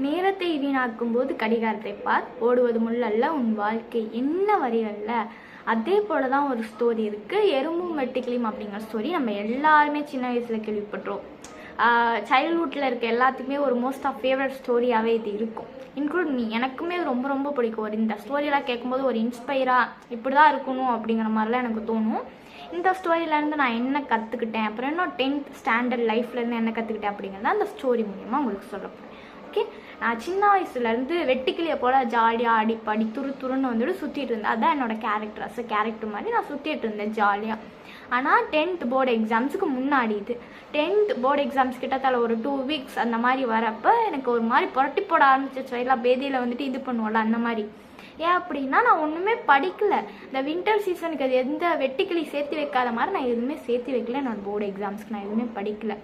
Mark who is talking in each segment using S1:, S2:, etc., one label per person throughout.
S1: நேரத்தை வீணாக்கும் போது கடிகாரத்தை பார், ஓடுவது முள்ளல்ல உன் வாழ்க்கை, என்ன வரிகள்ல. அதே போல தான் ஒரு ஸ்டோரி இருக்குது, எறும்பும் வெட்டுக்கிளியும் அப்படிங்கிற ஸ்டோரி. நம்ம எல்லாருமே சின்ன வயசில் கேள்விப்பட்டிருவோம். சைல்ட்ஹுட்டில் இருக்க எல்லாத்துக்குமே ஒரு மோஸ்ட் ஆஃப் ஃபேவரட் ஸ்டோரியாகவே இது இருக்கும், இன்க்ளூட் மீ. எனக்குமே ரொம்ப ரொம்ப பிடிக்கும். ஒரு இந்த ஸ்டோரியெலாம் கேட்கும்போது ஒரு இன்ஸ்பைராக இப்படி தான் இருக்கணும் அப்படிங்கிற மாதிரிலாம் எனக்கு தோணும். இந்த ஸ்டோரியிலேருந்து நான் என்ன கற்றுக்கிட்டேன், அப்புறம் இன்னும் 10th ஸ்டாண்டர்ட் லைஃப்லேருந்து என்ன கற்றுக்கிட்டேன் அப்படிங்கிறத அந்த ஸ்டோரி மூலிமா உங்களுக்கு சொல்லப்போகிறேன். ஓகே, நான் சின்ன வயசுலேருந்து வெட்டுக்கிளியை போல் ஜாலியாக ஆடி பாடி துருன்னு வந்துட்டு சுற்றிட்டு இருந்தேன். அதுதான் என்னோடய கேரக்டர் மாதிரி நான் சுற்றிட்டு இருந்தேன் ஜாலியாக. ஆனால் 10th போர்டு எக்ஸாம்ஸுக்கு முன்னாடி, இது 10th போர்டு எக்ஸாம்ஸ் கிட்டத்தட்ட ஒரு 2 வீக்ஸ் அந்த மாதிரி வரப்போ எனக்கு ஒரு மாதிரி புரட்டி போட ஆரம்பிச்சிச்சு. எல்லாம் பேதியில் வந்துட்டு இது பண்ணுவோம்ல அந்த மாதிரி. ஏன் அப்படின்னா நான் ஒன்றுமே படிக்கலை. இந்த வின்டர் சீசனுக்கு அது எந்த வெட்டுக்கிளி சேர்த்து வைக்காத மாதிரி நான் எதுவுமே சேர்த்து வைக்கல. நான் போர்டு எக்ஸாம்ஸ்க்கு நான் எதுவுமே படிக்கலை.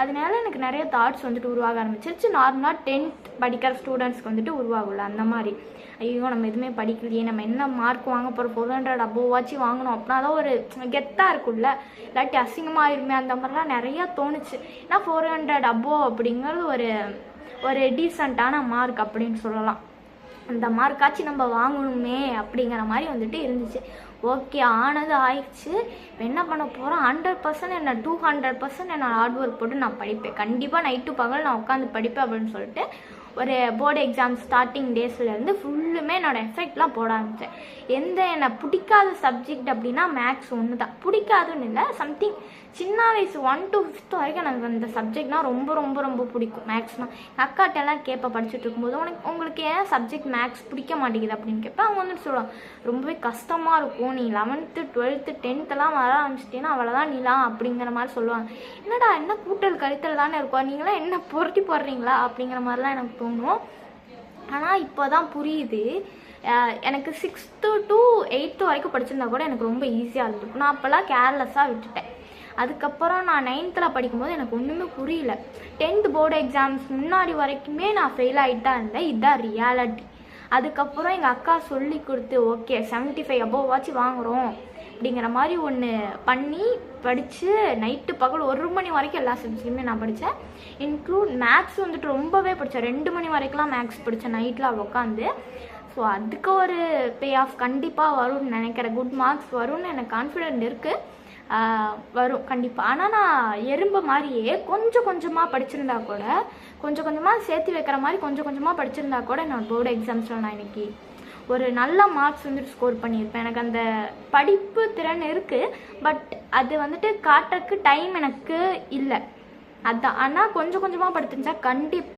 S1: அதனால எனக்கு நிறைய தாட்ஸ் வந்துட்டு உருவாக ஆரம்பிச்சிருச்சு. நார்மலாக 10th படிக்கிற ஸ்டூடெண்ட்ஸ்க்கு வந்துட்டு உருவாகல அந்த மாதிரி. ஐயோ நம்ம எதுவுமே படிக்கலையே, நம்ம என்ன மார்க் வாங்க போகிற 400 அபோவாச்சும் வாங்கணும் அப்படின்னா தான் ஒரு கெத்தாக இருக்கும்ல, இல்லாட்டி அசிங்கமாக இருமே அந்த மாதிரிலாம் நிறையா தோணுச்சு. ஏன்னா 400 அபோவ் அப்படிங்கிறது ஒரு டீசெண்டான மார்க் அப்படின்னு சொல்லலாம். அந்த மார்க்காச்சும் நம்ம வாங்கணுமே அப்படிங்கிற மாதிரி வந்துட்டு இருந்துச்சு. ஓகே, ஆனது ஆயிடுச்சு. இப்போ என்ன பண்ண போகிறோம், 100% என்ன 200% என்னோட ஹார்ட் ஒர்க் போட்டு நான் படிப்பேன். கண்டிப்பாக நைட்டு பகல் நான் உட்காந்து படிப்பேன் அப்படின்னு சொல்லிட்டு ஒரு போர்டு எக்ஸாம் ஸ்டார்டிங் டேஸ்லேருந்து ஃபுல்லுமே என்னோடய எஃபெக்ட்லாம் போட ஆரம்பித்தேன். என்னை பிடிக்காத சப்ஜெக்ட் அப்படின்னா மேக்ஸ் ஒன்று தான். பிடிக்காதுன்னு இல்லை, சம்திங் சின்ன வயசு 1 to 5th வரைக்கும் எனக்கு அந்த சப்ஜெக்ட்னால் ரொம்ப ரொம்ப ரொம்ப பிடிக்கும். மேக்ஸ்னால் எங்கள் அக்காட்டெல்லாம் கேட்பேன் படிச்சுட்டு இருக்கும்போது, உங்களுக்கு ஏன் சப்ஜெக்ட் மேக்ஸ் பிடிக்க மாட்டேங்குது அப்படின்னு கேட்பேன். அவங்க வந்துட்டு சொல்லுவாங்க, ரொம்பவே கஷ்டமாக இருக்கும், நீ 11th 12th 10th வர ஆரம்பிச்சிட்டீங்கன்னா அவ்வளோதான் நீலாம் அப்படிங்கிற மாதிரி சொல்லுவாங்க. என்னடா என்ன கூட்டல் கழித்தல் தானே இருக்கும், நீங்களாம் என்ன புரட்டி போடுறீங்களா அப்படிங்கிற மாதிரிலாம் எனக்கு தோணும். ஆனால் இப்போ தான் புரியுது. எனக்கு 6th to 8th வரைக்கும் படிச்சிருந்தா கூட எனக்கு ரொம்ப ஈஸியாக இருந்திருக்கும். நான் அப்போல்லாம் கேர்லெஸ்ஸாக விட்டுட்டேன். அதுக்கப்புறம் நான் 9th படிக்கும்போது எனக்கு ஒன்றுமே புரியல. 10th போர்டு எக்ஸாம்ஸ் முன்னாடி வரைக்குமே நான் ஃபெயில் ஆகிட்டு தான் இருந்தேன். இதுதான் ரியாலிட்டி. அதுக்கப்புறம் எங்கள் அக்கா சொல்லி கொடுத்து, ஓகே 75 அபோவாச்சும் வாங்குகிறோம் அப்படிங்கிற மாதிரி ஒன்று பண்ணி படித்து நைட்டு பகல் 1 மணி வரைக்கும் எல்லா சப்ஜெக்ட்டுமே நான் படித்தேன். இன்க்ளூட் மேக்ஸ் வந்துட்டு ரொம்பவே படித்தேன். 2 மணி வரைக்கும்லாம் மேக்ஸ் படித்தேன் நைட்டில் உட்காந்து. ஸோ அதுக்கு ஒரு பே ஆஃப் கண்டிப்பாக வரும்னு நினைக்கிறேன். குட் மார்க்ஸ் வரும்னு எனக்கு கான்ஃபிடென்ட் இருக்குது. வரும் கண்டிப்பாக. ஆனால் நான் எறும்பு மாதிரியே கொஞ்சம் கொஞ்சமாக படிச்சிருந்தா கூட, கொஞ்சம் கொஞ்சமாக சேர்த்து வைக்கிற மாதிரி கொஞ்சம் கொஞ்சமாக படிச்சிருந்தா கூட நான் போர்டு எக்ஸாம்ஸில் நான் இன்றைக்கி ஒரு நல்ல மார்க்ஸ் வந்துட்டு ஸ்கோர் பண்ணியிருப்பேன். எனக்கு அந்த படிப்பு திறன் இருக்குது, பட் அது வந்துட்டு காட்டுறதுக்கு டைம் எனக்கு இல்லை. அதுதான். ஆனால் கொஞ்சம் கொஞ்சமாக படிச்சிருந்தா கண்டிப்பாக